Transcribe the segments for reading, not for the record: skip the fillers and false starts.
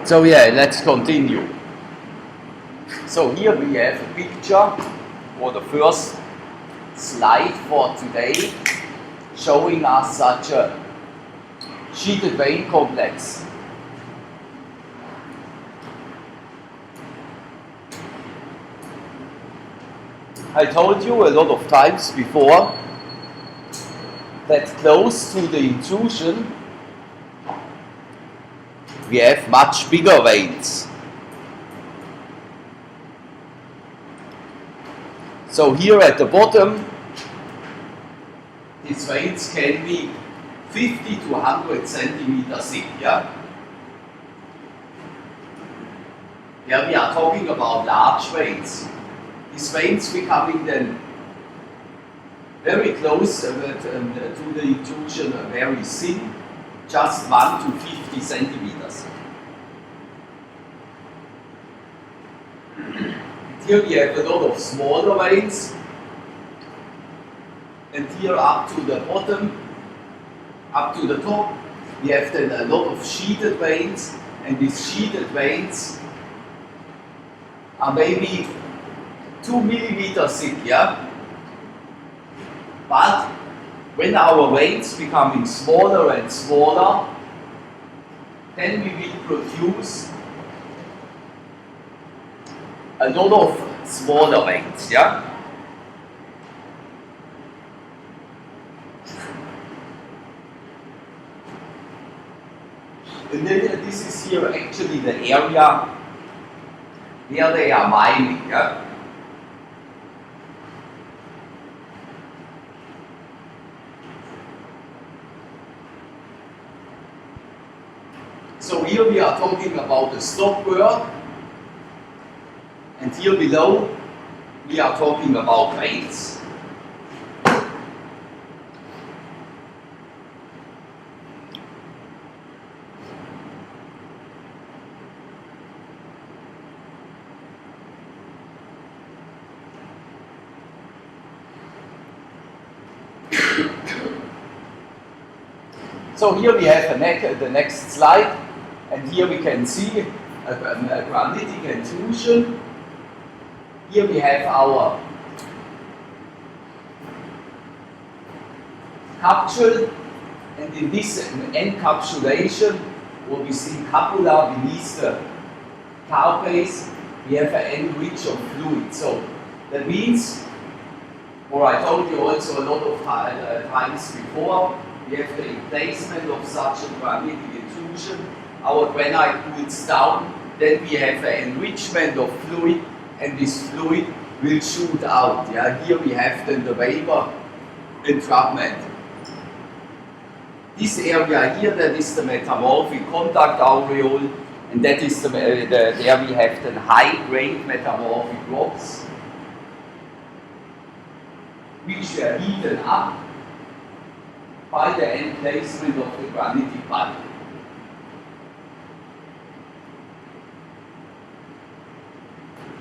So yeah, let's continue. So here we have a picture for the first slide for today, showing us such a sheeted vein complex. I told you a lot of times before that close to the intrusion we have much bigger veins. So here at the bottom, these veins can be 50 to 100 centimeters thick. Yeah? Here we are talking about large veins. These veins becoming then very close to the intrusion, very thin, just 1 to 50 centimeters. Here we have a lot of smaller veins, and here up to the bottom, up to the top, we have then a lot of sheeted veins, and these sheeted veins are maybe 2 millimeters thick, yeah? But when our veins becoming smaller and smaller, then we will produce a lot of smaller veins, yeah? And then this is here actually the area where they are mining, yeah? So here we are talking about the stop work, and here below we are talking about veins. So here we have the next slide, and here we can see a granitic intrusion. Here we have our capsule, and in this encapsulation, what we see capula beneath the carapace, we have an enrich of fluid. So that means, or I told you also a lot of times before, we have the emplacement of such a granitic intrusion. Our granite cools down, then we have an enrichment of fluid, and this fluid will shoot out. Yeah? Here we have then the vapor entrapment. This area here, that is the metamorphic contact aureole, and that is there we have the high-grade metamorphic rocks, which were heated up by the emplacement of the granitic body.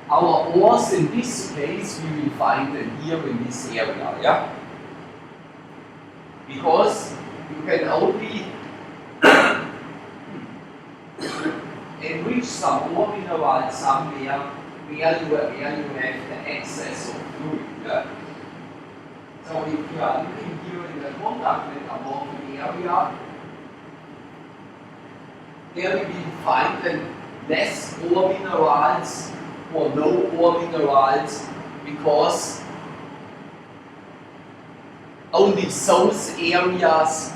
Our ores in this case we will find them here in this area, yeah? Because you can only enrich some ore mineral somewhere where you have the excess of fluid. Yeah? So if you are looking here in the contact metamorphic area, there we will find then less ore minerals or no ore minerals, because only those areas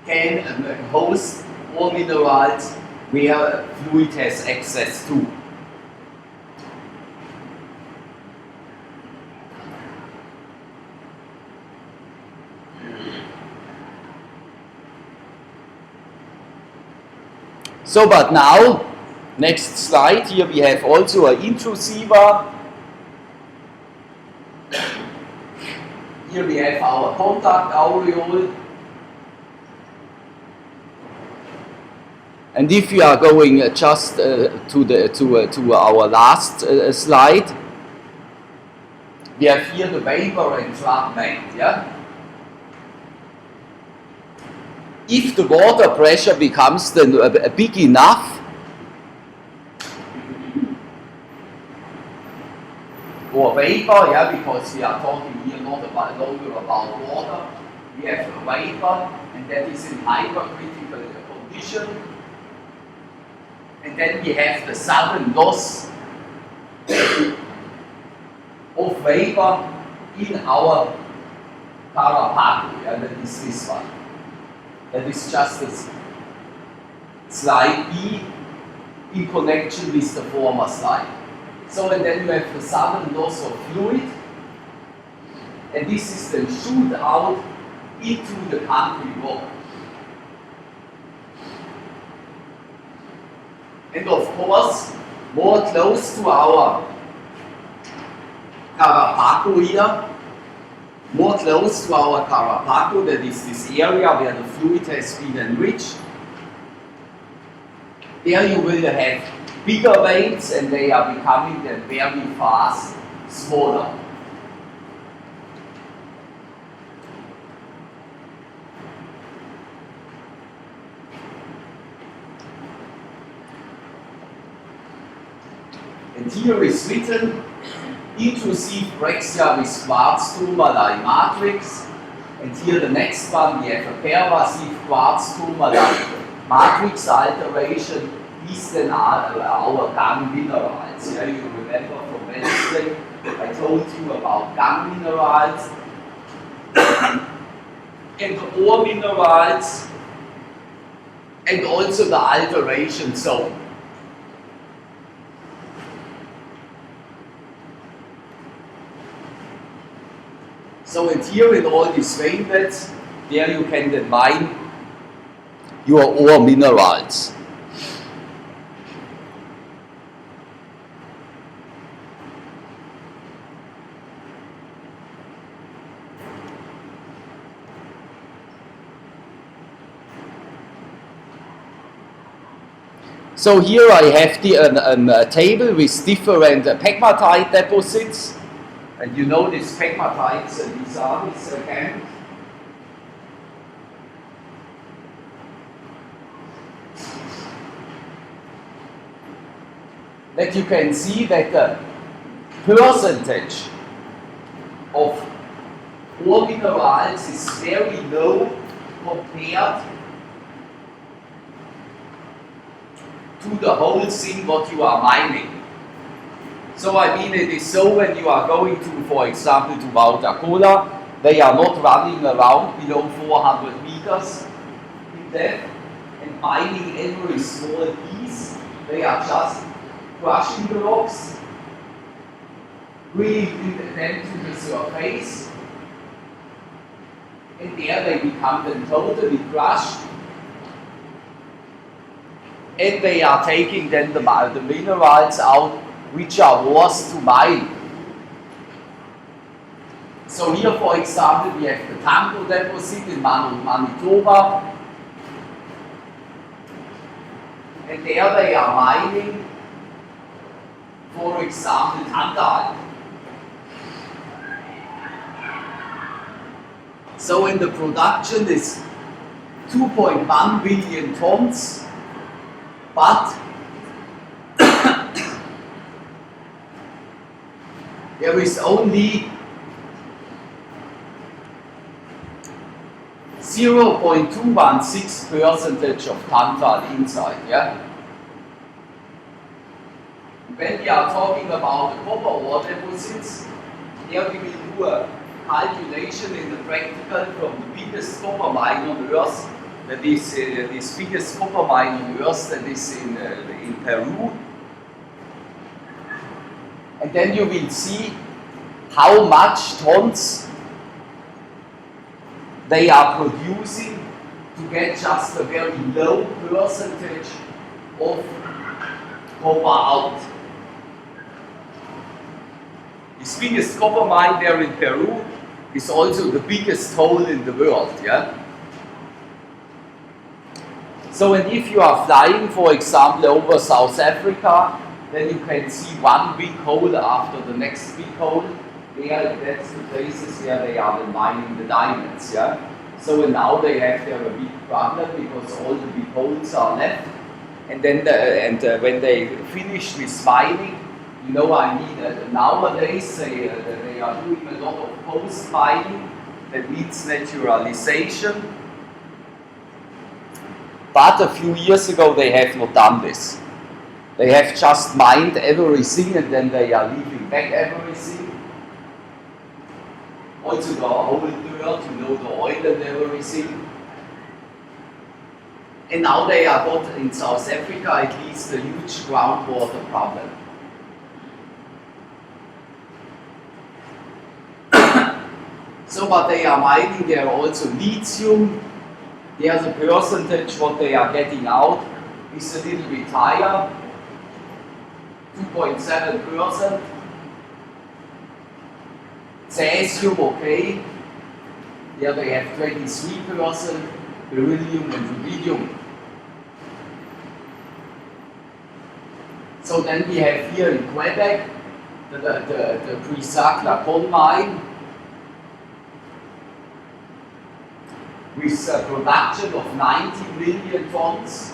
can host ore minerals where fluid has access to. So, but now, next slide, here we have also an intrusiva. Here we have our contact aureole. And if we are going just to our last slide, we have here the vapor entrapment, yeah? if the water pressure becomes then big enough, or vapor, yeah, because we are talking here not about longer about water, we have a vapor, and that is in hypercritical condition, and then we have the sudden loss of vapor in our Carapaco, yeah, that is this one. That is just a slide E in connection with the former slide. So, and then you have the sudden loss of fluid, and this is then shoot out into the country rock. And of course, more close to our Carapaco here, more close to our Carapaco, that is this area where the fluid has been enriched. There you will have bigger veins, and they are becoming then very fast smaller. And here is written, intrusive brachia with quartz tourmaline matrix. And here the next one, we have a pervasive quartz tourmaline matrix alteration. These then are our gangue minerals. Yeah, you remember from Wednesday, I told you about gangue minerals and ore minerals, and also the alteration zone. So, and here in all these vein beds, there you can then mine your ore minerals. So here I have a table with different pegmatite deposits. And you know these pegmatites, and these are these again. That you can see that the percentage of ore minerals is very low compared to the whole thing what you are mining. So I mean, it is so when you are going to, for example, to Cola, they are not running around below 400 meters in depth and mining every small piece. They are just crushing the rocks, bringing them to the surface, and there they become then totally crushed. And they are taking then the minerals out which are worse to mine. So here, for example, we have the Tango deposit in Manitoba, and there they are mining, for example, tantalum. So in the production is 2.1 billion tons, but there is only 0.216% of tantalum inside. Yeah? When we are talking about the copper ore deposits, there we will do a calculation in the practical from the biggest copper mine on Earth, that is this biggest copper mine on Earth, that is in Peru. And then you will see how much tons they are producing to get just a very low percentage of copper out. This biggest copper mine there in Peru is also the biggest hole in the world. Yeah? So, and if you are flying, for example, over South Africa, then you can see one big hole after the next big hole. There, that's the places where they are mining the diamonds. Yeah? So now they have a big problem because all the big holes are left. And then when they finish with mining, you know, I mean, nowadays they are doing a lot of post mining. That means naturalization. But a few years ago they have not done this. They have just mined everything and then they are leaving back everything. Also the whole dirt, you know, the oil and everything. And now they are got in South Africa at least a huge groundwater problem. So what they are mining, there are also lithium. There's a percentage what they are getting out is a little bit higher, 2.7%. Cesium, okay. There they have 23%, beryllium and rubidium. So then we have here in Quebec the Grisac-Lacon mine with a production of 90 million tons.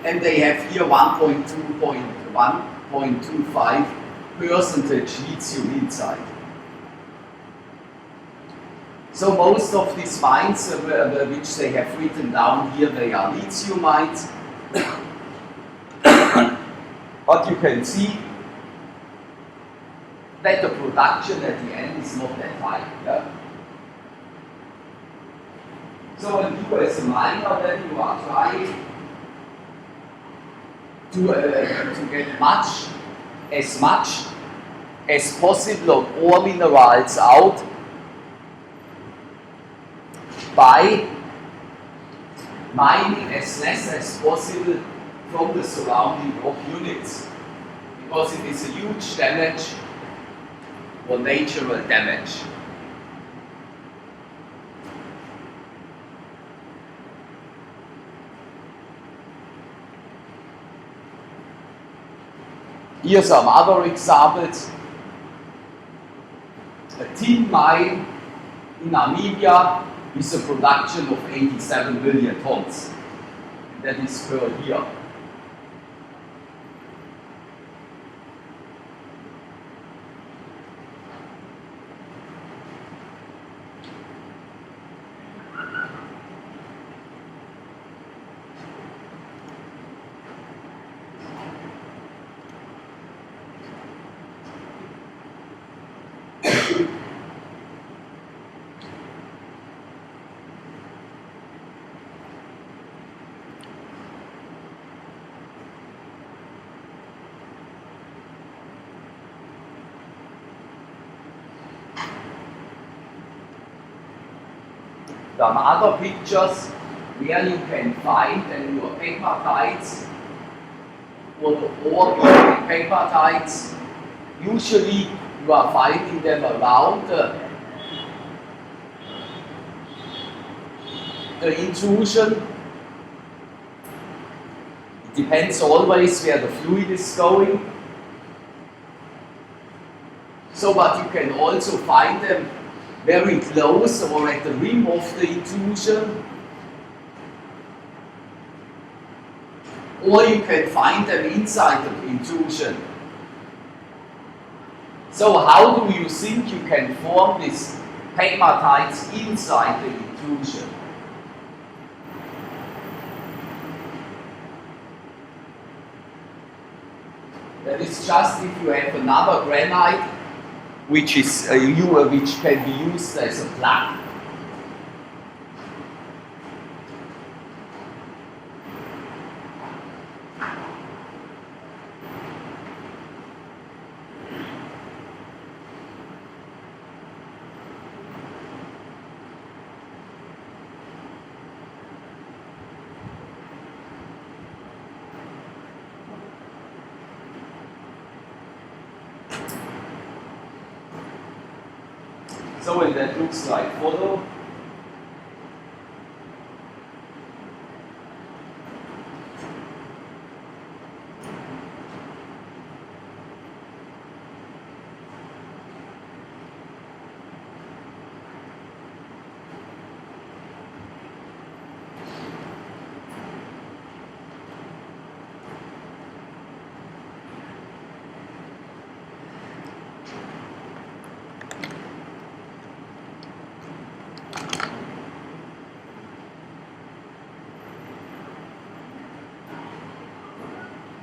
And they have here 1.25% lithium inside. So most of these mines which they have written down here, they are lithium mines. But you can see that the production at the end is not that high. Yeah? So when you as a miner, then you are trying to get as much as possible of ore minerals out by mining as less as possible from the surrounding rock units, because it is a huge damage or natural damage. Here are some other examples. A tin mine in Namibia with a production of 87 million tons. And that is per year. Some other pictures where you can find and your pegmatites or the ore-bearing pegmatites. Usually you are finding them around the intrusion. It depends always where the fluid is going. So, but you can also find them very close or at the rim of the intrusion, or you can find them inside the intrusion. So how do you think you can form these pegmatites inside the intrusion? That is just if you have another granite which is which can be used as a plug. So and that looks like photo.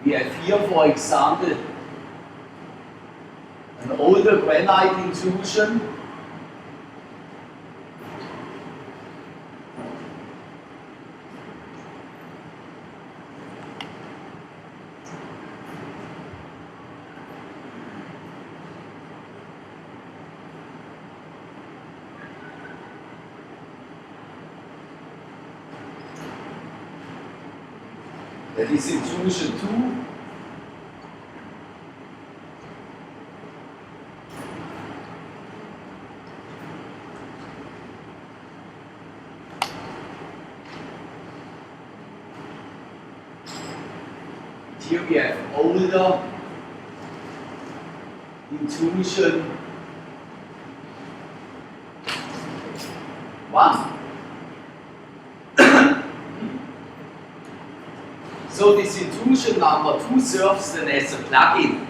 we have here, for example, an older granite intrusion. That is intrusion 2. Here we have older intrusion 1. So this intrusion number 2 serves then as a plug-in.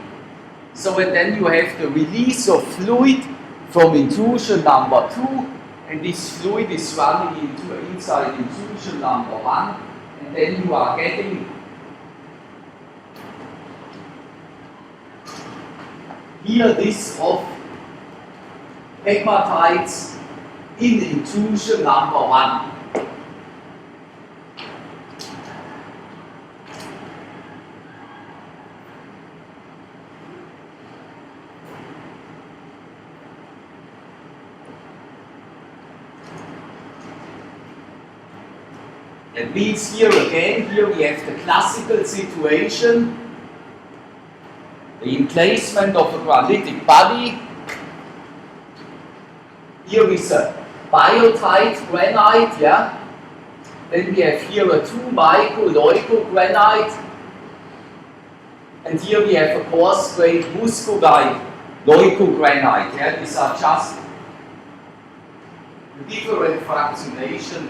So and then you have the release of fluid from intrusion number 2, and this fluid is running inside intrusion number 1, and then you are getting here this of pegmatites in intrusion number 1. That means here again, here we have the classical situation, the emplacement of a granitic body. Here is a biotite granite, yeah. Then we have here a 2 micro-leucogranite, and here we have a coarse-grained muscovite leucogranite. Yeah. These are just the different fractionation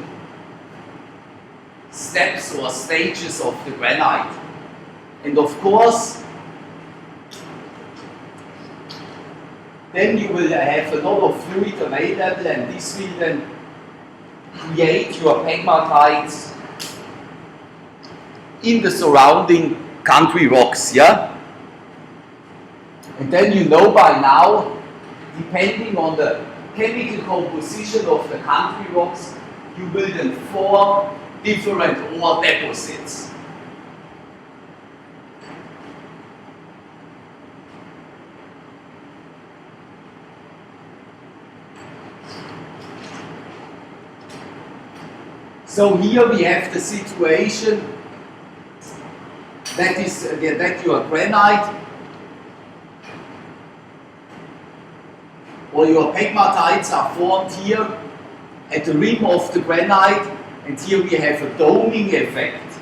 steps or stages of the granite. And of course, then you will have a lot of fluid available, and this will then create your pegmatites in the surrounding country rocks, yeah? And then you know by now, depending on the chemical composition of the country rocks, you will then form different ore deposits. So here we have the situation that is that your granite or your pegmatites are formed here at the rim of the granite, and here we have a doming effect.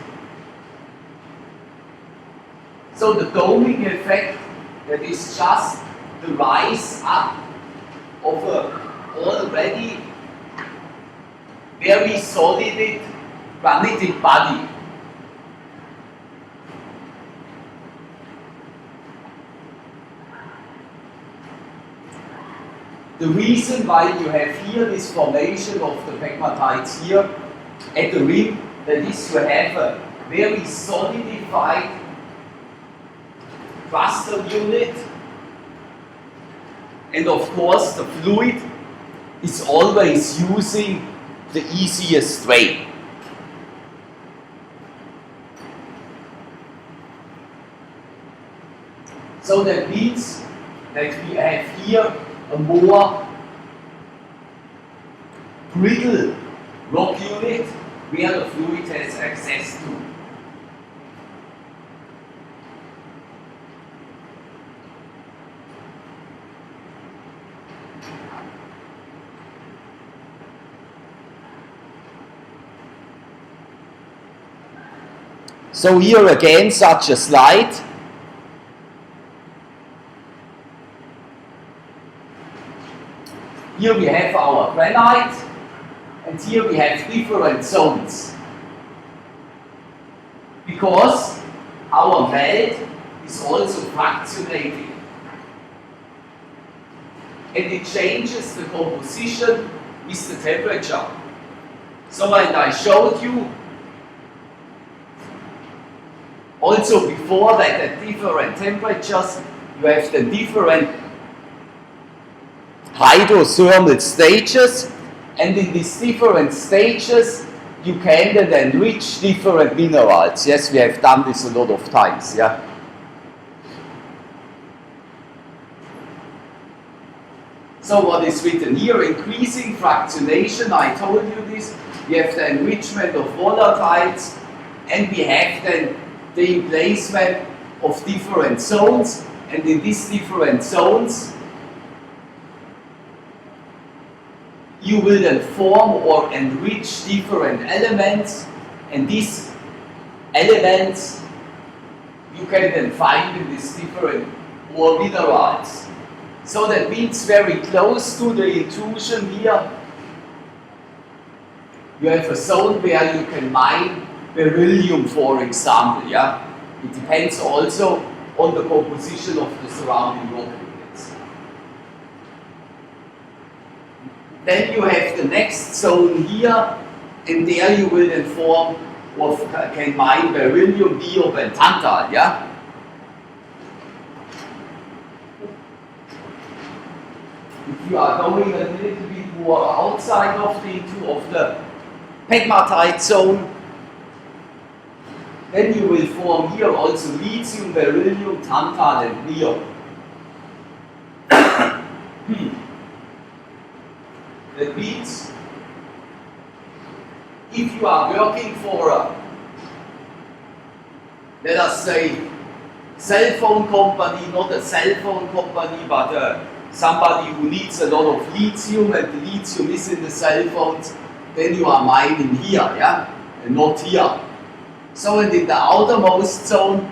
So the doming effect, that is just the rise up of a already very solid granitic body. The reason why you have here this formation of the pegmatites here at the rim, that is to have a very solidified crustal unit, and of course the fluid is always using the easiest strain. So that means that we have here a more brittle rock unit where the fluid has access to. So here again such a slide. Here we have our granite, and here we have different zones. Because our melt is also fractionating. And it changes the composition with the temperature. So, and I showed you Also before that, at different temperatures, you have the different hydrothermal stages, and in these different stages, you can then enrich different minerals. Yes, we have done this a lot of times. Yeah. So what is written here? Increasing fractionation, I told you this. We have the enrichment of volatiles, and we have then the emplacement of different zones, and in these different zones, you will then form or enrich different elements, and these elements you can then find in these different ore minerals. So that means very close to the intrusion here, you have a zone where you can mine beryllium, for example. Yeah? It depends also on the composition of the surrounding rock units. Then you have the next zone here, and there you will then form or can mine beryllium, niob, and tantal. Yeah? If you are going a little bit more outside of the pegmatite zone, then you will form here also lithium, beryllium, tantal, and niob. That means if you are working for let us say, cell phone company, not a cell phone company, but somebody who needs a lot of lithium, and the lithium is in the cell phones, then you are mining here, yeah, and not here. So, and in the outermost zone,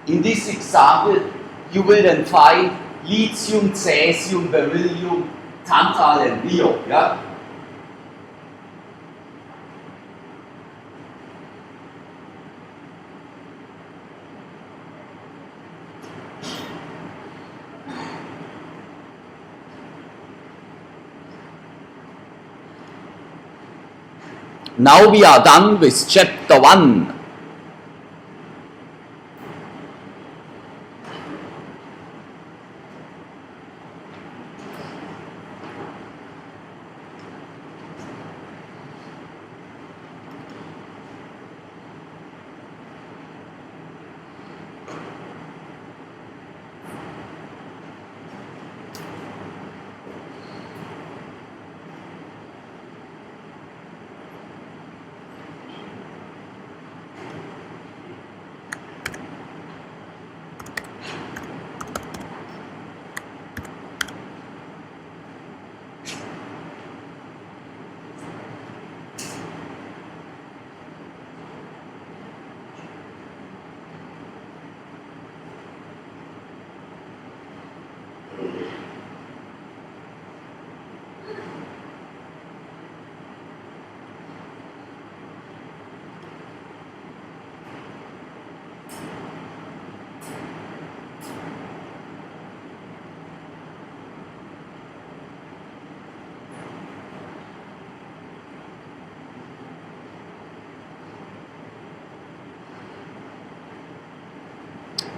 in this example, you will then find lithium, cesium, beryllium, tantal, and niob, yeah. Now we are done with chapter 1.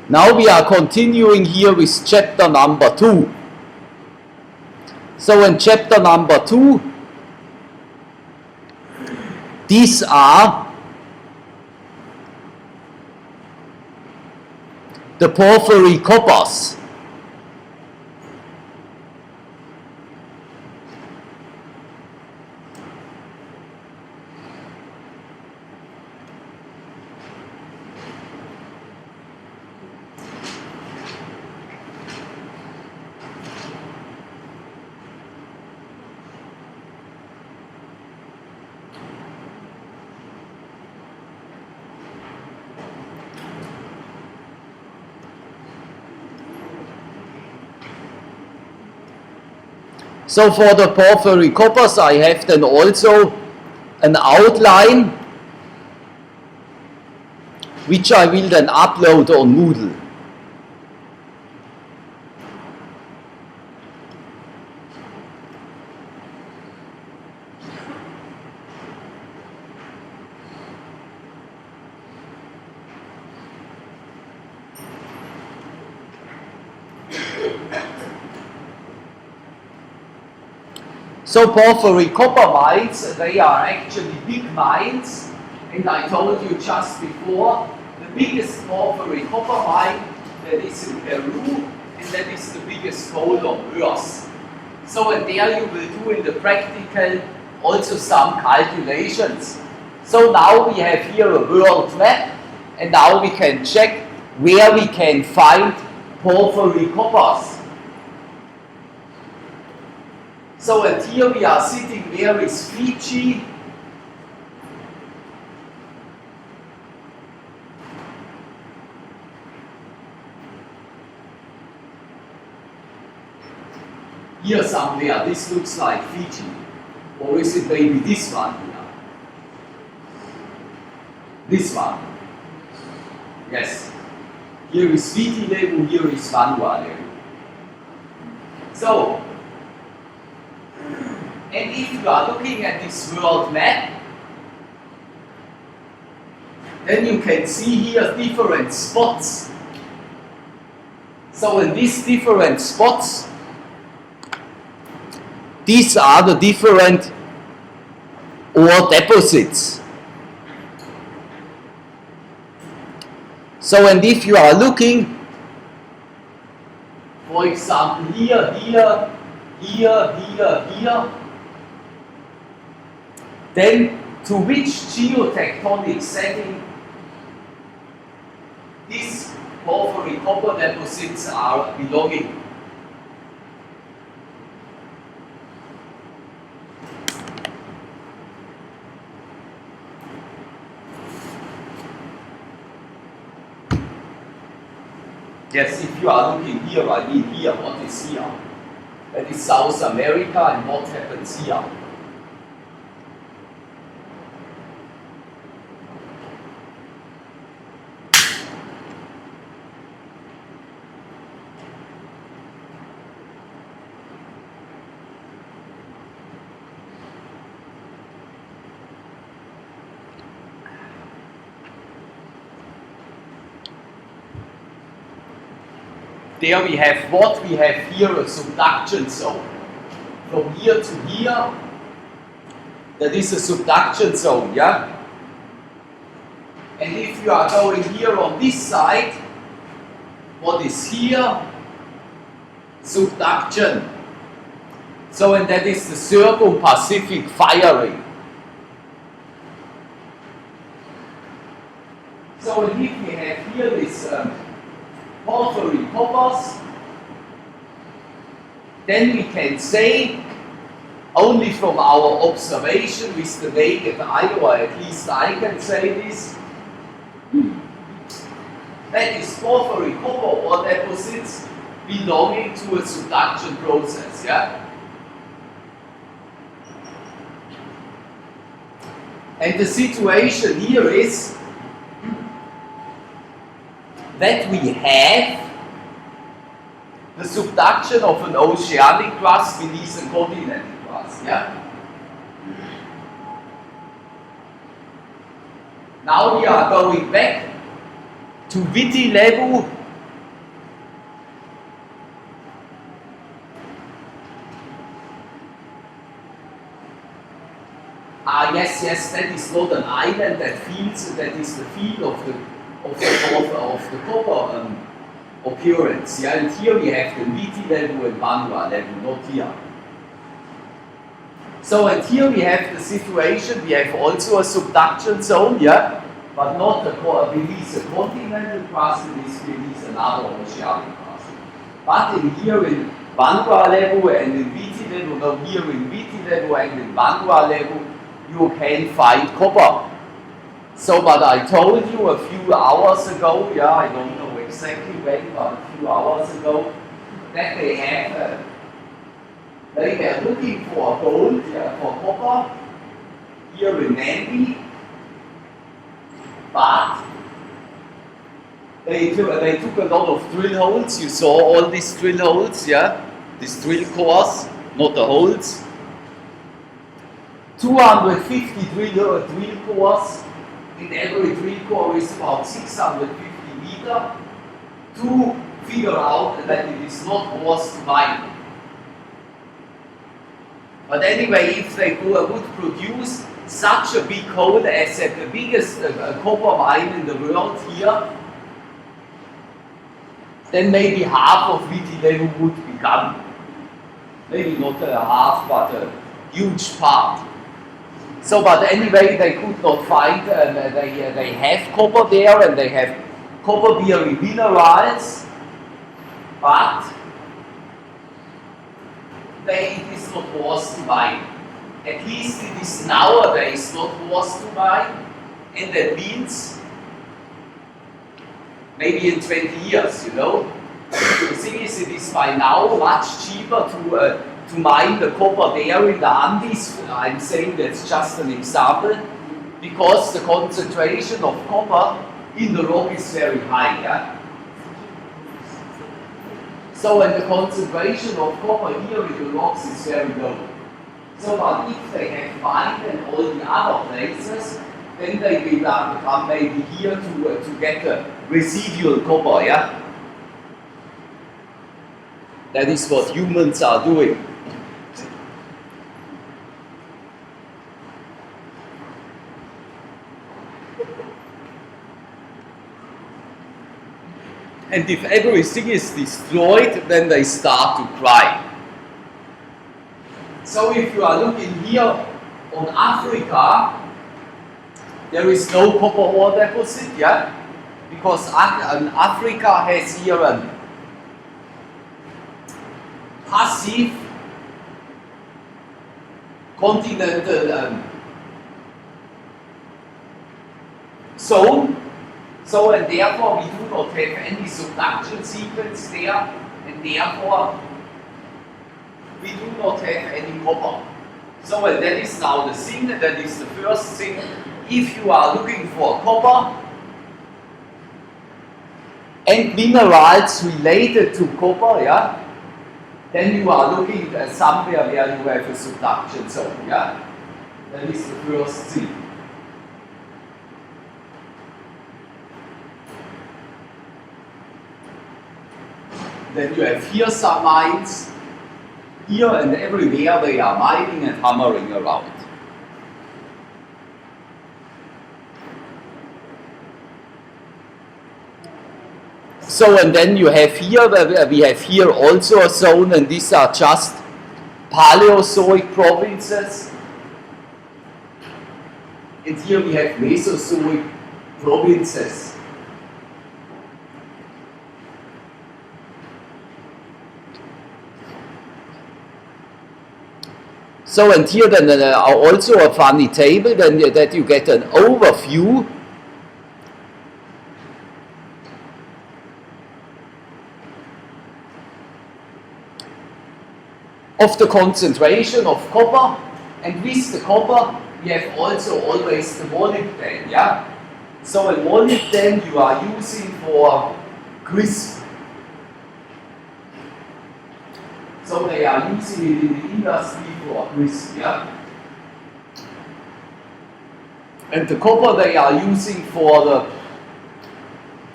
Now we are continuing here with chapter number 2. So in chapter number 2, these are the porphyry coppers. So for the porphyry coppers, I have then also an outline which I will then upload on Moodle. So porphyry copper mines, they are actually big mines, and I told you just before, the biggest porphyry copper mine that is in Peru, and that is the biggest gold on Earth. So and there you will do in the practical also some calculations. So now we have here a world map, and now we can check where we can find porphyry coppers. So and here we are sitting, where is Fiji? Here somewhere, this looks like Fiji. Or is it maybe this one here? This one. Yes. Here is Fiji level, here is Vanuatu level. So, and if you are looking at this world map, then you can see here different spots. So in these different spots, these are the different ore deposits. So, and if you are looking, for example, here, then to which geotectonic setting these porphyry copper deposits are belonging. Yes, if you are looking here, I mean here, what is here? That is South America, and what happens here? There we have what we have here, a subduction zone. From here to here, that is a subduction zone, yeah? And if you are going here on this side, what is here? Subduction. So, and that is the Circum-Pacific firing. So, and if we have here this porphyry coppers, then we can say, only from our observation with the naked eye, or at least I can say this, that is porphyry copper ore deposits belonging to a subduction process, yeah? And the situation here is that we have the subduction of an oceanic crust beneath a continental crust. Yeah? Now we are going back to Viti level. Yes, that is not an island, that is the field of the copper occurrence. Yeah? And here we have the Viti level and Vanuatu level, not here. So, and here we have the situation, we have also a subduction zone, yeah? But not beneath a continental crust, it is beneath another oceanic crust. But in here in Vanuatu level and in Viti level, no, here in Viti level and in Vanuatu level, you can find copper. So, but I told you a few hours ago, yeah, I don't know exactly when, but a few hours ago, that they have, they were looking for gold, yeah, for copper, here in Namibia, but they took a lot of drill holes. You saw all these drill holes, yeah, these drill cores, not the holes. 250 drill cores. In every drill core is about 650 meters to figure out that it is not worth to mine. But anyway, if they would produce such a big hole as at the biggest copper mine in the world here, then maybe half of Viti would become, maybe not a half, but a huge part. So, but anyway, they could not find, they have copper there and they have copper-bearing minerals, but it is not worth to mine. At least it is nowadays not worth to mine, and that means maybe in 20 years, you know. The thing is, it is by now much cheaper to mine the copper there in the Andes. I'm saying that's just an example, because the concentration of copper in the rock is very high. Yeah? So, and the concentration of copper here in the rocks is very low. So, but if they have mined in all the other places, then they will come maybe here to get the residual copper. Yeah? That is what humans are doing. And if everything is destroyed, then they start to cry. So if you are looking here on Africa, there is no copper ore deposit, yeah? Because Africa has here a passive continental zone. So, and therefore we do not have any subduction sequence there, and therefore we do not have any copper. So, and that is now the thing, that is the first thing. If you are looking for copper and minerals related to copper, yeah, then you are looking at somewhere where you have a subduction zone, yeah. That is the first thing. Then you have here some mines, here and everywhere they are mining and hammering around. So, and then you have here, we have here also a zone, and these are just Paleozoic provinces. And here we have Mesozoic provinces. So, and here then also a funny table, then that you get an overview of the concentration of copper, and with the copper we have also always the molybdenum, yeah? So a molybdenum you are using for crisp. So they are using it in the industry for crisp, yeah? And the copper they are using for the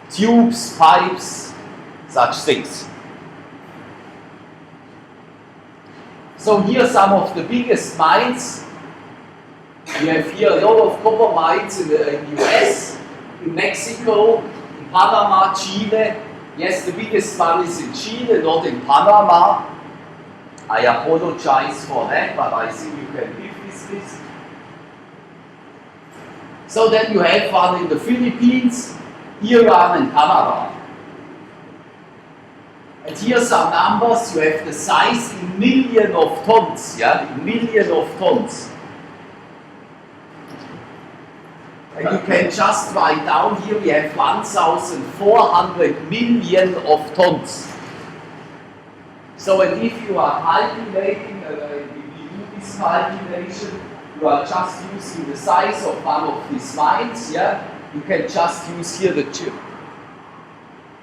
tubes, pipes, such things. So here some of the biggest mines. We have here a lot of copper mines in the US, in Mexico, in Panama, Chile. Yes, the biggest one is in Chile, not in Panama. I apologize for that, but I think you can live with this. So then you have one in the Philippines, Iran and Canada. And here are some numbers. You have the size in million of tons, yeah, in million of tons. And you can just write down here we have 1,400 million of tons. So, and if you are calculating, if you do this calculation, you are just using the size of one of these mines, yeah? You can just use here the chip.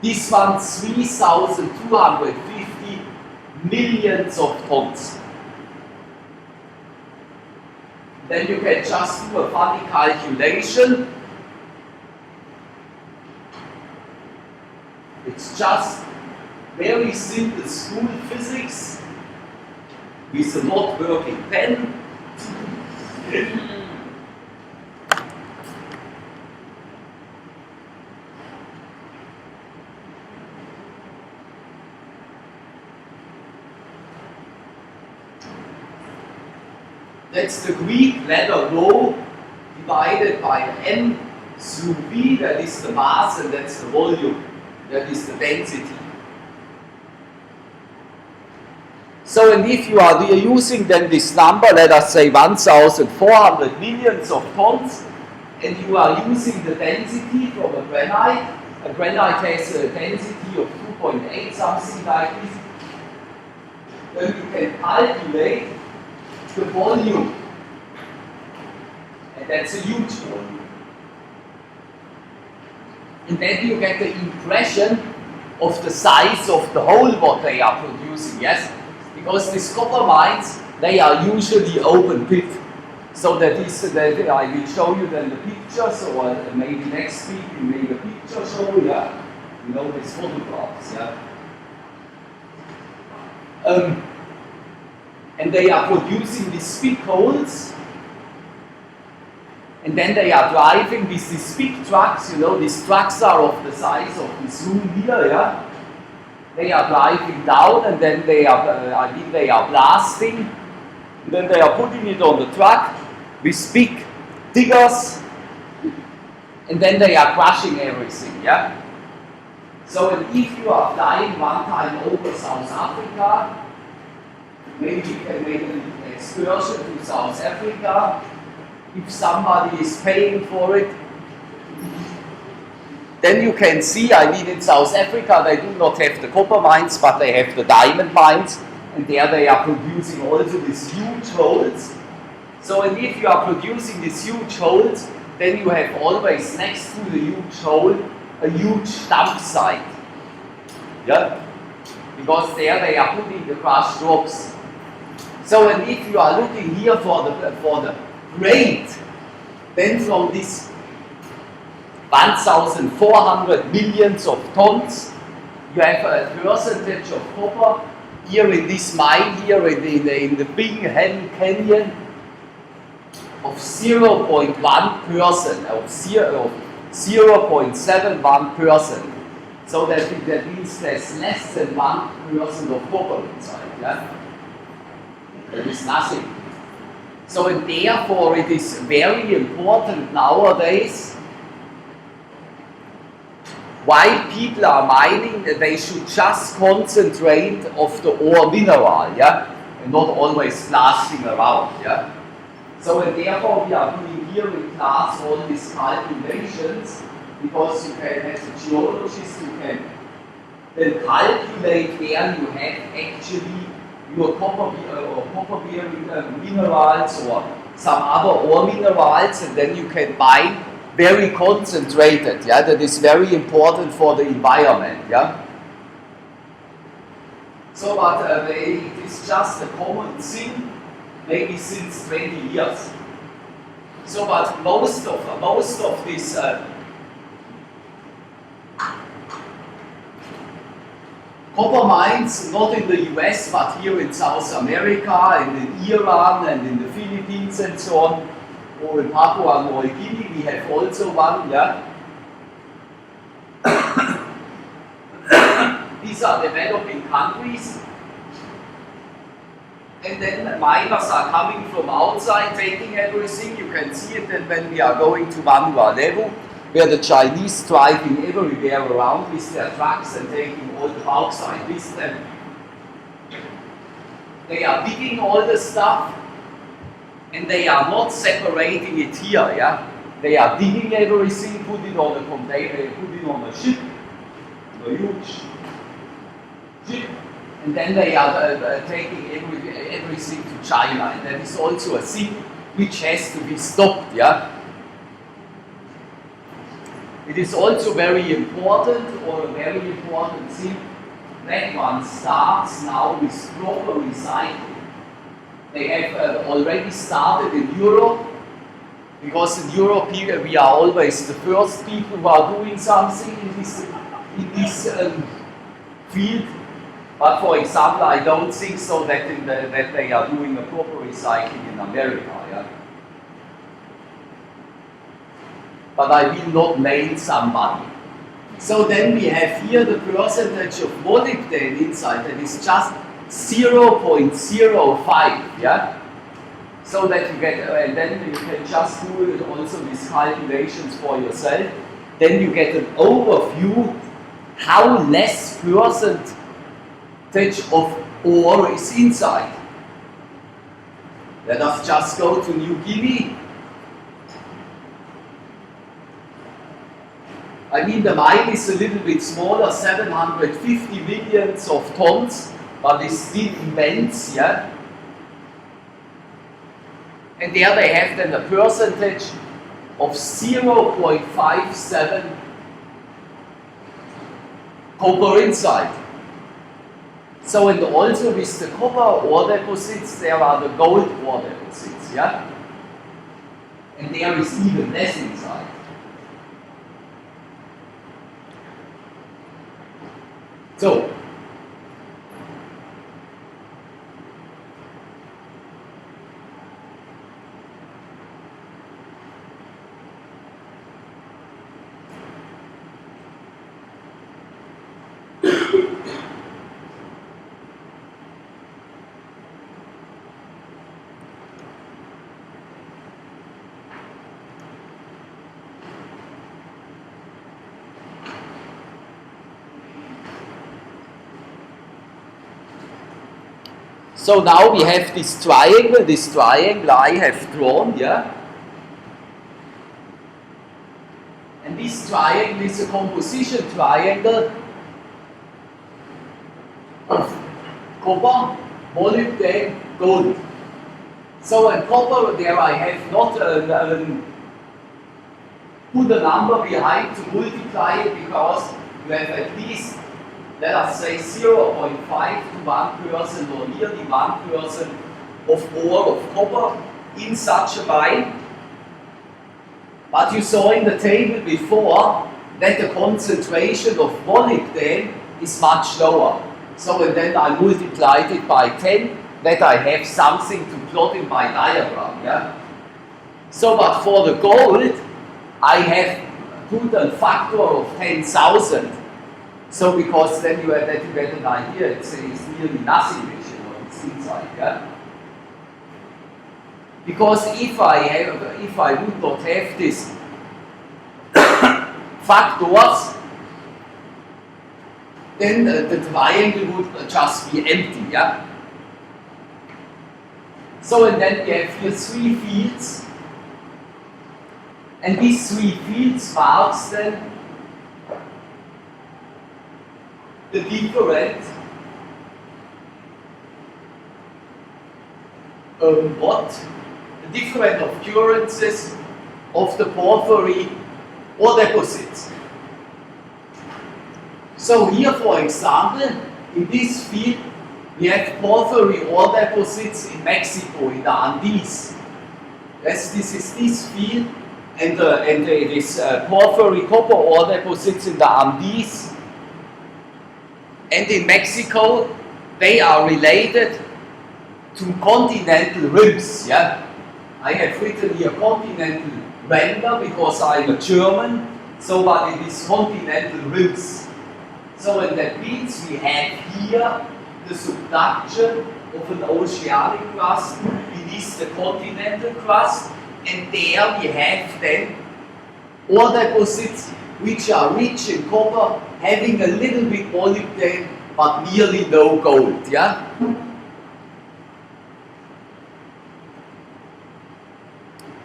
This one, 3,250 millions of tons. Then you can just do a funny calculation. It's just very simple school physics. with a not working pen. That's the Greek letter rho divided by m through v, that is the mass, and that's the volume, that is the density. So, and if you are using then this number, let us say 1,400 millions of tons, and you are using the density from a granite has a density of 2.8, something like this, then you can calculate the volume, and that's a huge volume. And then you get the impression of the size of the hole what they are producing, yes? Because these copper mines, they are usually open pit. So that I will show you then the pictures, or maybe next week we make a picture show, yeah? You know, these photographs, yeah? And they are producing these big holes, and then they are driving with these big trucks, you know, these trucks are of the size of this room here, yeah? They are driving down, and then they are blasting, and then they are putting it on the truck with big diggers, and then they are crushing everything, yeah? So, and if you are flying one time over South Africa, maybe you can make an excursion to South Africa, if somebody is paying for it, then you can see, I mean, in South Africa they do not have the copper mines, but they have the diamond mines, and there they are producing also these huge holes. So, and if you are producing these huge holes, then you have always next to the huge hole a huge dump site. Yeah? Because there they are putting the crushed rocks. So, and if you are looking here for the rate, then from this 1,400 millions of tons, you have a percentage of copper here in this mine here in the Big Canyon of 0.1%, of 0.71%. So that means there's less than 1% of copper inside. Yeah? There is nothing. So, and therefore it is very important nowadays, while people are mining, they should just concentrate of the ore mineral, yeah, and not always blasting around, yeah. So, and therefore we are doing here in class all these calculations, because you can, as a geologist, you can then calculate where you have actually your copper-bearing minerals or some other ore minerals, and then you can mine very concentrated, yeah, that is very important for the environment, yeah. So, but it is just a common thing, maybe since 20 years. So, but most of this copper mines, not in the US, but here in South America, and in Iran, and in the Philippines, and so on, or in Papua New Guinea, we have also one, yeah. These are developing countries, and then miners are coming from outside, taking everything. You can see it then when we are going to Vanuatu, where the Chinese driving everywhere around with their trucks and taking all the bauxite with them. They are digging all the stuff, and they are not separating it here, yeah? They are digging everything, put it on a container, put it on a ship, a huge ship, and then they are taking everything to China, and that is also a thing which has to be stopped, yeah? It is also very important, or a very important thing, that one starts now with proper recycling. They have already started in Europe, because in Europe here we are always the first people who are doing something in this field. But for example, I don't think so that, that they are doing a proper recycling in America. Yeah? But I will not name somebody. So then we have here the percentage of molybdenum inside that is just 0.05. Yeah? So that you get, and then you can just do it also these calculations for yourself. Then you get an overview how less percentage of ore is inside. Let us just go to New Guinea. I mean, the mine is a little bit smaller, 750 millions of tons, but it's still immense, yeah? And there they have then a percentage of 0.57 copper inside. So, and also with the copper ore deposits, there are the gold ore deposits, yeah? And there is even less inside. So, so now we have this triangle I have drawn, yeah? And this triangle is a composition triangle of copper, molybdenum, gold. So in copper there I have not put a number behind to multiply it because you have at least, let us say, 0.5 to 1% or nearly 1% of ore of copper in such a mine. But you saw in the table before that the concentration of molybdenum is much lower. So and then I multiplied it by 10, that I have something to plot in my diagram. Yeah? So, but for the gold, I have put a factor of 10,000. So because then you have that you get an idea, it's nearly nothing actually what is inside, yeah? Because if I would not have these factors, then the triangle would just be empty, yeah? So and then we have here 3 fields, and these 3 fields marks then the different the different occurrences of the porphyry ore deposits. So here, for example, in this field, we have porphyry ore deposits in Mexico, in the Andes. Yes, this is this field, and this porphyry copper ore deposits in the Andes. And in Mexico, they are related to continental rims. Yeah, I have written here continental render because I'm a German. So, but it is continental rims. So, and that means we have here the subduction of an oceanic crust beneath the continental crust, and there we have then ore deposits which are rich in copper, having a little bit molybdenum, but nearly no gold, yeah?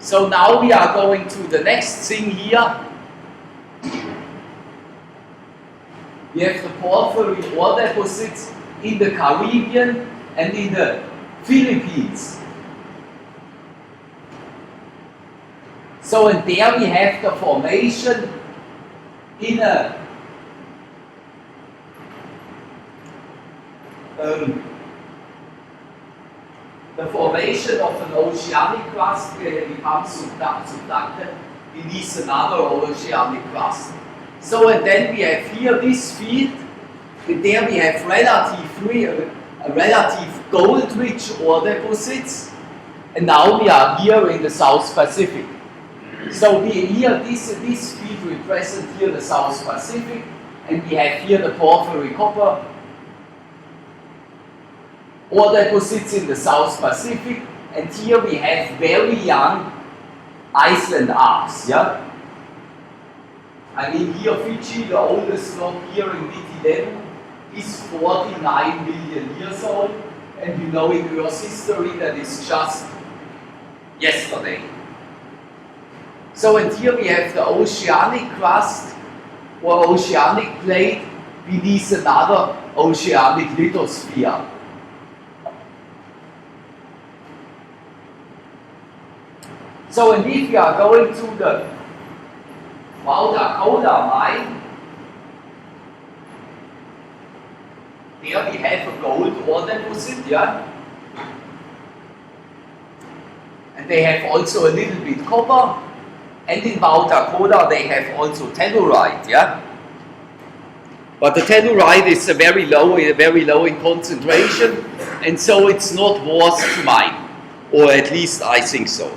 So now we are going to the next thing here. We have the porphyry ore deposits in the Caribbean and in the Philippines. So, and there we have the formation in a the formation of an oceanic crust where it becomes subducted beneath another oceanic crust. So, and then we have here this field, and there we have relative relative gold-rich ore deposits, and now we are here in the South Pacific. So here, this field represents here the South Pacific, and we have here the porphyry copper ore deposits in the South Pacific, and here we have very young Iceland arcs, yeah? I mean, here Fiji, the oldest rock here in mid-11, is 49 million years old, and you know in Earth's history that is just yesterday. So, and here we have the oceanic crust or oceanic plate beneath another oceanic lithosphere. So, and if we are going to the Dakota mine, there we have a gold ore deposit, yeah? And they have also a little bit copper, and in Dakota they have also telluride, yeah? But the telluride is very low in concentration, and so it's not worth to mine, or at least I think so.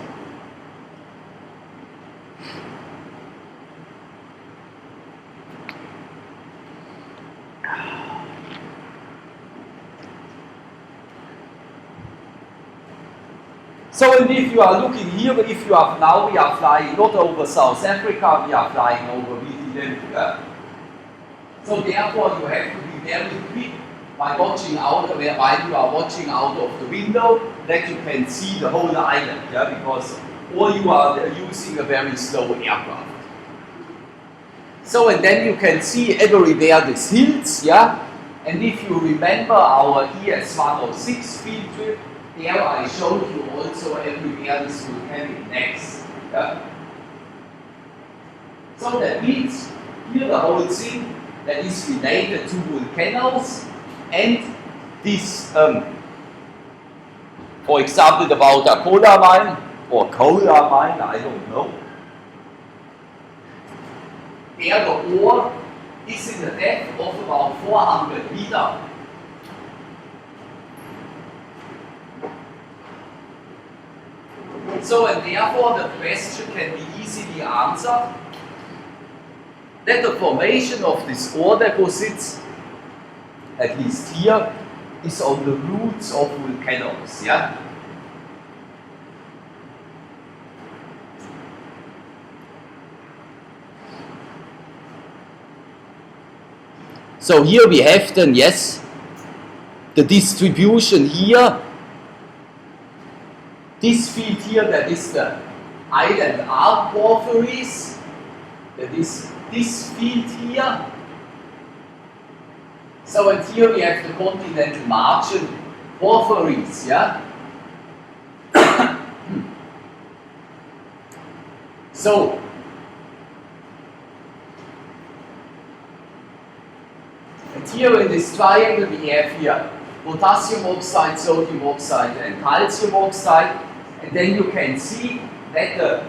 So, and if you are looking here, if you are now, we are flying not over South Africa, we are flying over Vietnam. So therefore, you have to be very quick by watching out, while you are watching out of the window, that you can see the whole island, yeah, because or you are using a very slow aircraft. So, and then you can see everywhere these hills, yeah. And if you remember our ES301 field trip, there I showed you also everywhere this volcanic necks. Yeah? So that means here the whole thing that is related to volcanoes and this, for example, the Dakota mine or Cola mine, I don't know. There the ore is in a depth of about 400 meters. So, and therefore the question can be easily answered that the formation of these ore deposits, at least here, is on the roots of volcanoes, yeah? So here we have then, yes, the distribution here. This field here, that is the island arc porphyries, that is this field here. So, and here we have the continental margin porphyries, yeah? So, and here in this triangle we have here potassium oxide, sodium oxide, and calcium oxide. And then you can see that the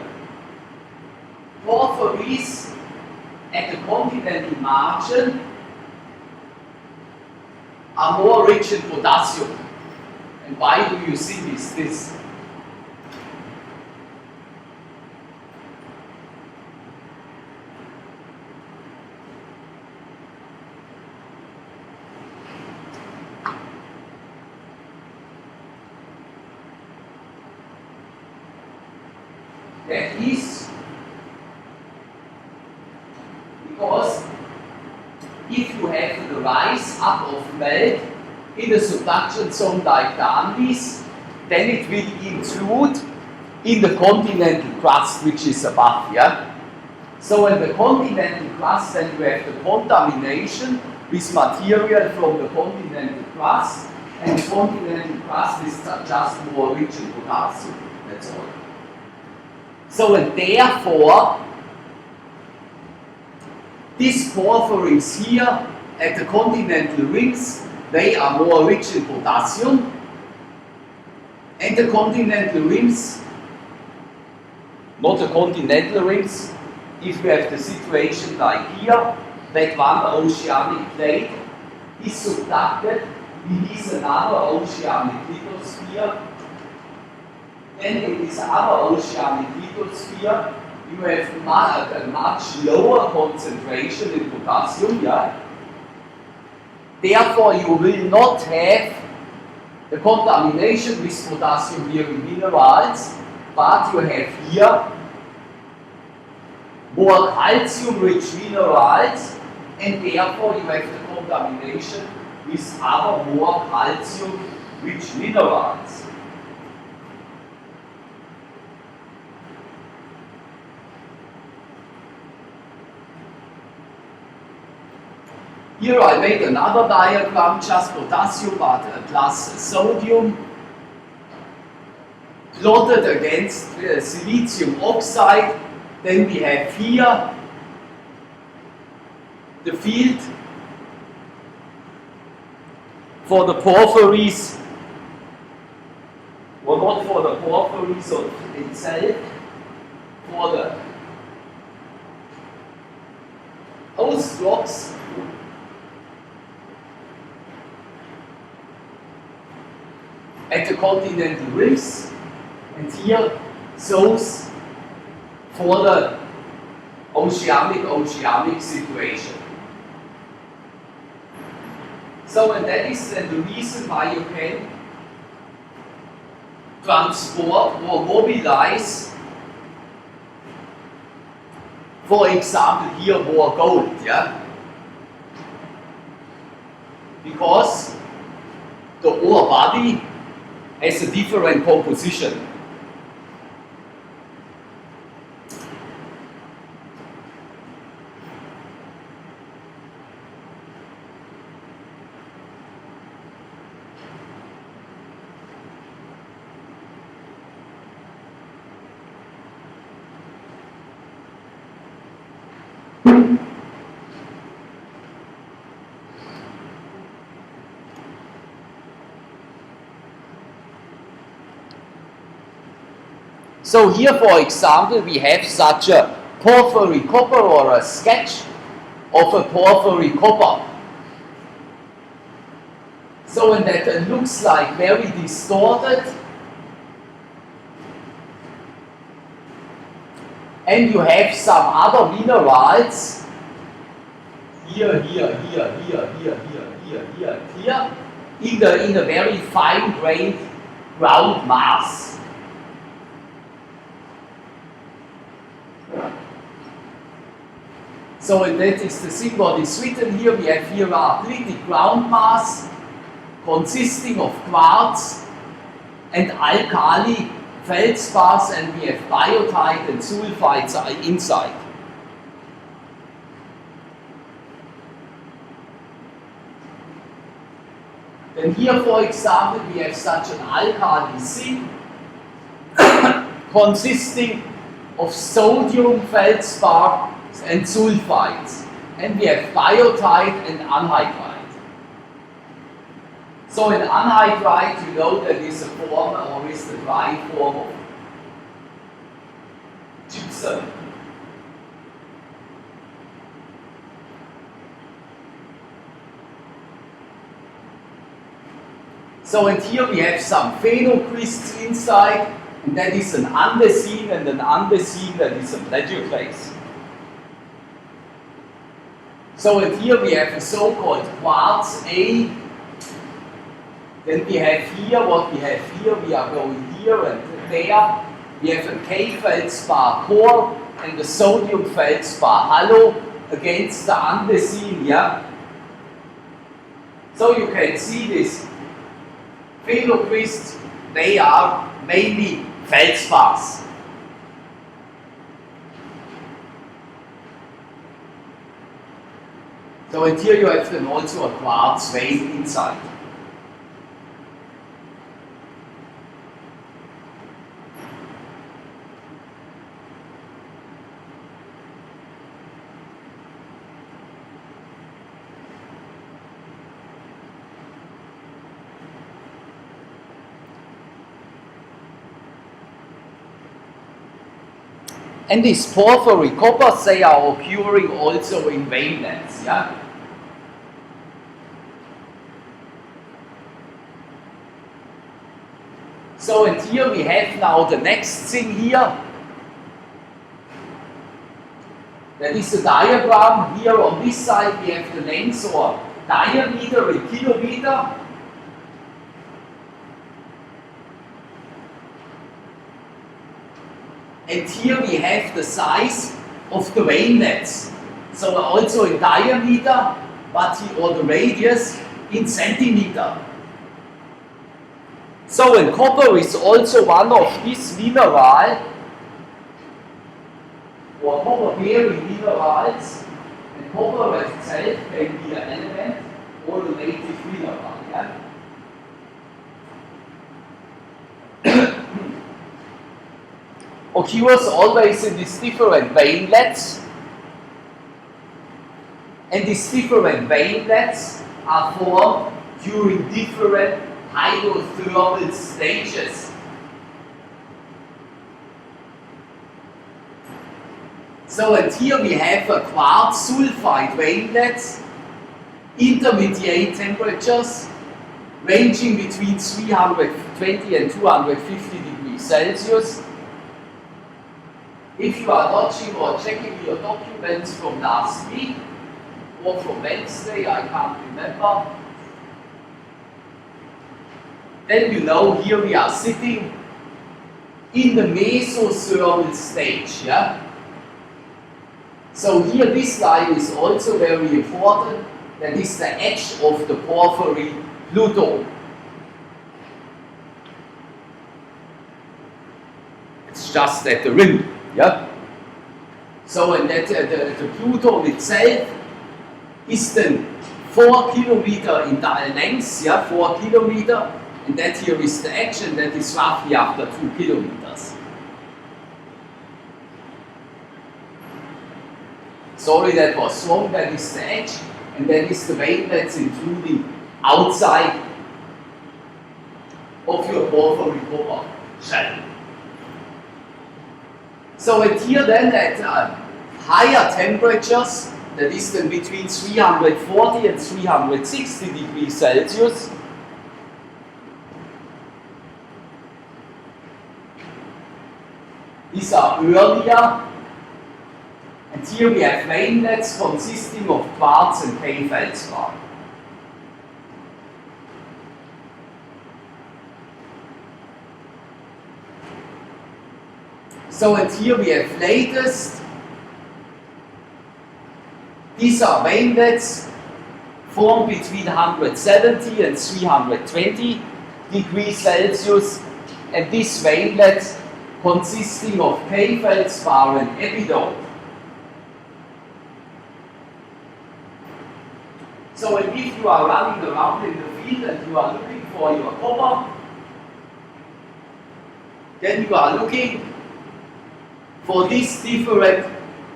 porphyries at the continental margin are more rich in potassium. And why do you see this? That is because if you have the rise up of melt in the subduction zone like the Andes, then it will include in the continental crust which is above, yeah? So in the continental crust, then you have the contamination with material from the continental crust, and the continental crust is just more rich in potassium, that's all. So, and therefore, these porphyries here at the continental rings, they are more rich in potassium, and the continental rings, not the continental rings, if we have the situation like here, that one oceanic plate is subducted beneath another oceanic lithosphere. Then in this other oceanic lithosphere, you have a much lower concentration in potassium, yeah? Therefore, you will not have the contamination with potassium-bearing minerals, but you have here more calcium-rich minerals, and therefore you have the contamination with other more calcium-rich minerals. Here I made another diagram, just potassium but plus sodium, plotted against silicium oxide. Then we have here the field for the porphyries, or not for the porphyries itself, for the host rocks. At the continental rifts, and here those for the oceanic situation. So, and that is then the reason why you can transport or mobilize, for example, here more gold, yeah? Because the ore body has a different composition. So here, for example, we have such a porphyry copper, or a sketch of a porphyry copper. So, and that looks like very distorted. And you have some other minerals here, in a very fine-grained ground mass. So, and that is the thing what is written here. We have here arthritic ground mass consisting of quartz and alkali feldspars, and we have biotite and sulfides inside. Then here, for example, we have such an alkali zinc consisting of sodium feldspar and sulfides, and we have biotite and anhydrite. So in anhydrite, you know that is a form, or is the dry form of gypsum. So, and here we have some phenocrysts inside, and that is an andesine, and an andesine that is a plagioclase. So, and here we have a so-called quartz A. Then we have here, what we have here, we are going here and there. We have a K feldspar core and the sodium feldspar halo against the andesine, yeah? So you can see this phenocrysts, they are mainly feldspars. So, and here you have then also a quartz vein inside. And these porphyry coppers, they are occurring also in veinlets, yeah? So, and here we have now the next thing here. That is the diagram. Here on this side we have the length or diameter in kilometer. And here we have the size of the wavelets. So also in diameter, or the radius in centimeter. So and copper is also one of these minerals, or copper-bearing minerals, and copper itself can be an element or a native mineral. Yeah? Occurs always in these different wavelets, and these different wavelets are formed during different hydrothermal stages. So, and here we have a quartz sulfide wavelets, intermediate temperatures ranging between 320 and 250 degrees Celsius. If you are watching or checking your documents from last week or from Wednesday, I can't remember, then you know here we are sitting in the mesothermal stage. Yeah? So here this line is also very important. That is the edge of the porphyry Pluto. It's just at the rim. Yeah? So and that the Pluto itself is then 4 kilometer in length, yeah, 4 kilometer, and that here is the edge, and that is roughly after 2 kilometers. Sorry, that was wrong. That is the edge, and that is the wavelets including outside of your porphyry copper shell. So and here then at higher temperatures, that is then between 340 and 360 degrees Celsius, these are earlier, and here we have wavelets consisting of quartz and K-feldspar. So and here we have latest. These are wavelets formed between 170 and 320 degrees Celsius, and these wavelets consisting of K-feldspar and epidote. So and if you are running around in the field and you are looking for your copper, then you are looking for these different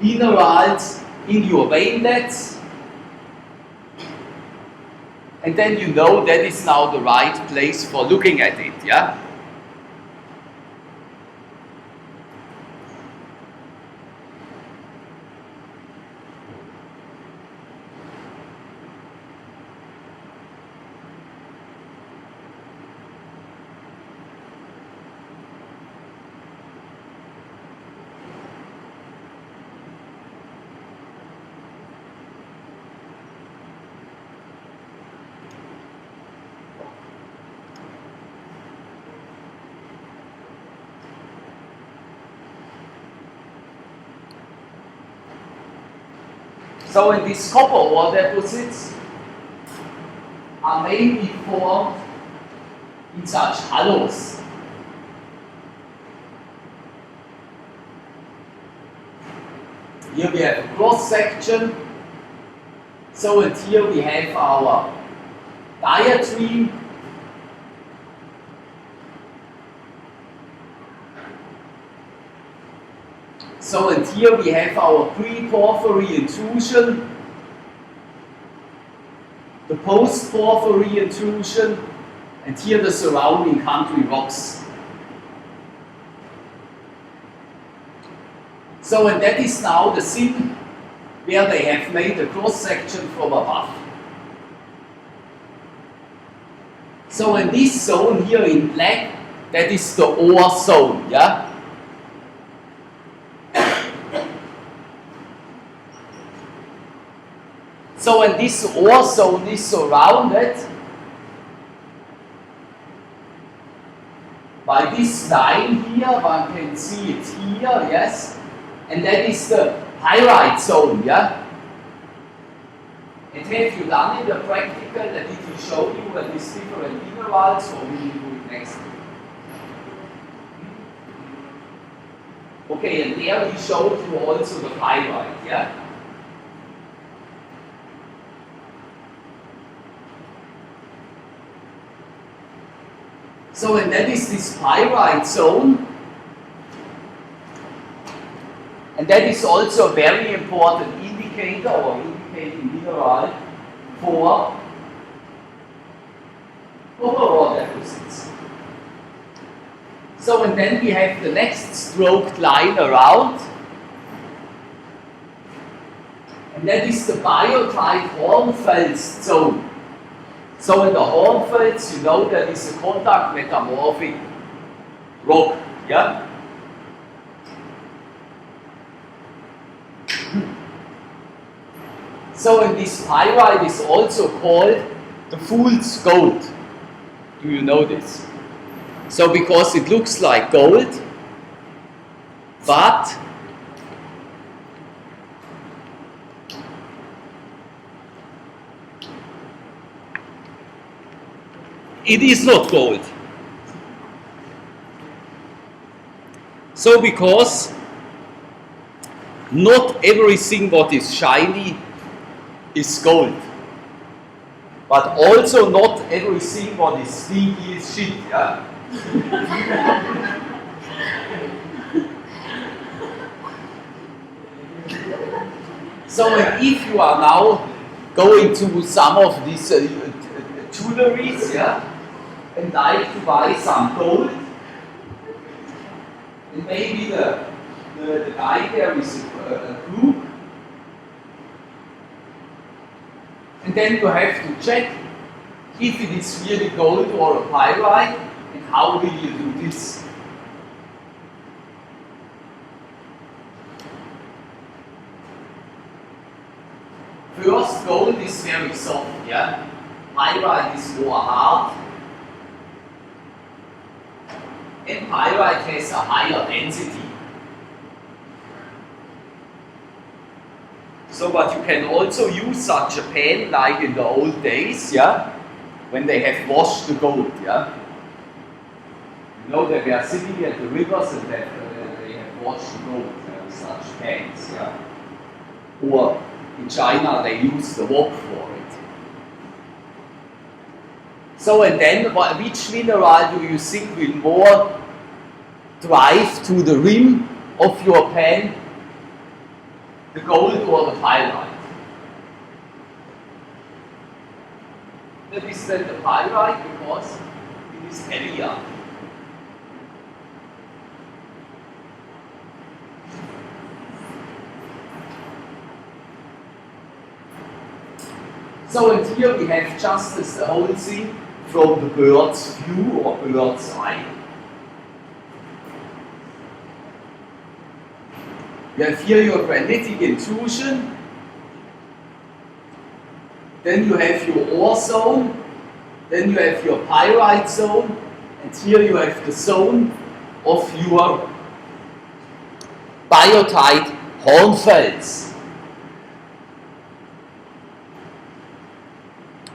minerals in your wavelets, and then you know that is now the right place for looking at it. Yeah? So in these copper ore deposits are mainly formed in such hollows. Here we have a cross section. So and here we have our diatreme. So and here we have our pre-porphyry intrusion, the post-porphyry intrusion, and here the surrounding country rocks. So and that is now the scene where they have made a cross-section from above. So in this zone here in black, That is the ore zone, yeah? So when this ore zone is surrounded by this line here, one can see it here, yes? And that is the pyrite zone, yeah? And have you done in the practical that it will show you when these different minerals, or will you do it next? Okay, and there we showed you also the pyrite, yeah? So, and that is this pyrite zone. And that is also a very important indicator or indicating mineral for overall deposits. So, and then we have the next stroked line around. And that is the biotite Hornfels zone. So in the Hornfels, you know that is a contact metamorphic rock, yeah? So in this pyrite is also called the fool's gold. Do you know this? So because it looks like gold, but it is not gold. So because not everything what is shiny is gold. But also not everything what is stinky is shit, yeah? So if you are now going to some of these jewelries, yeah, and like to buy some gold, and maybe the guy there is a crook, and then you have to check if it is really gold or a pyrite, and how will you do this? First, gold is very soft, yeah? Pyrite is more hard. And pyrite has a higher density. So, but you can also use such a pen like in the old days, yeah? When they have washed the gold, yeah? You know, they were sitting at the rivers and they have washed the gold with such pans, yeah? Or in China they use the wok for it. So, and then which mineral do you think will more drive to the rim of your pan? The gold or the pyrite? That is then the pyrite because it is heavier. So, and here we have just this whole thing from the bird's view or bird's eye. You have here your granitic intrusion, then you have your ore zone, then you have your pyrite zone, and here you have the zone of your biotite Hornfels.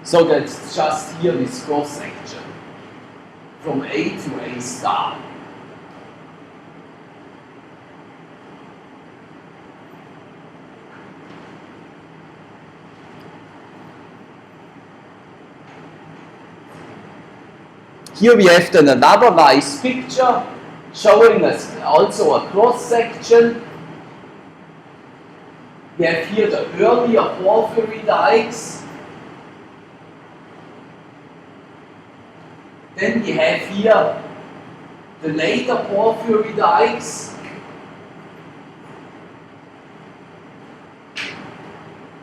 So that's just here this cross section from A to A star. Here we have then another nice picture showing us also a cross section. We have here the earlier porphyry dikes. Then we have here the later porphyry dikes.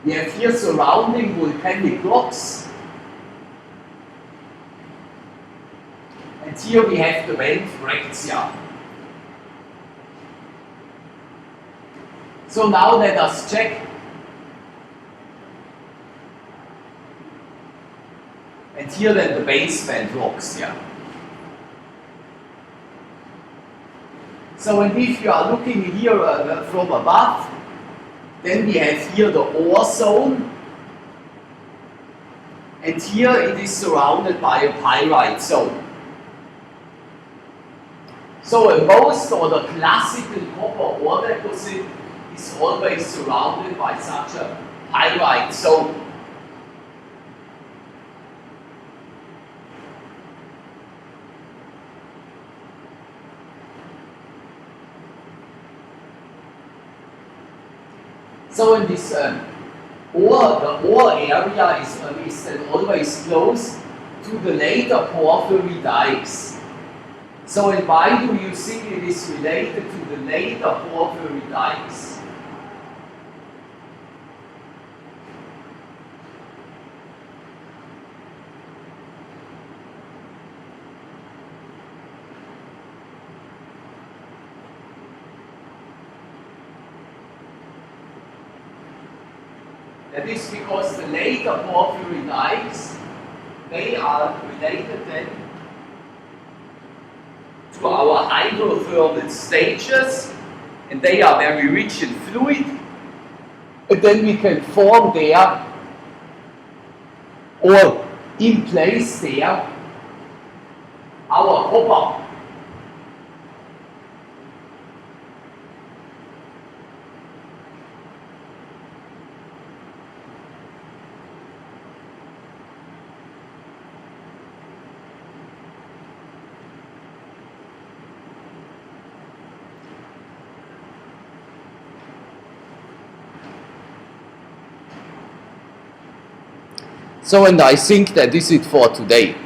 We have here surrounding volcanic rocks. And And here we have the vent fracture. So now let us check. And here then the basement rocks here. So and if you are looking here from above, then we have here the ore zone. And here it is surrounded by a pyrite zone. So a most or the classical copper ore deposit is always surrounded by such a pyrite zone. So in this the ore area is then always close to the later porphyry dikes. So and why do you think it is related to the later porphyry dikes? That is because the later porphyry dikes, they are related then to our hydrothermal stages, and they are very rich in fluid, and then we can form there or in place there our copper. So, and I think that is it for today.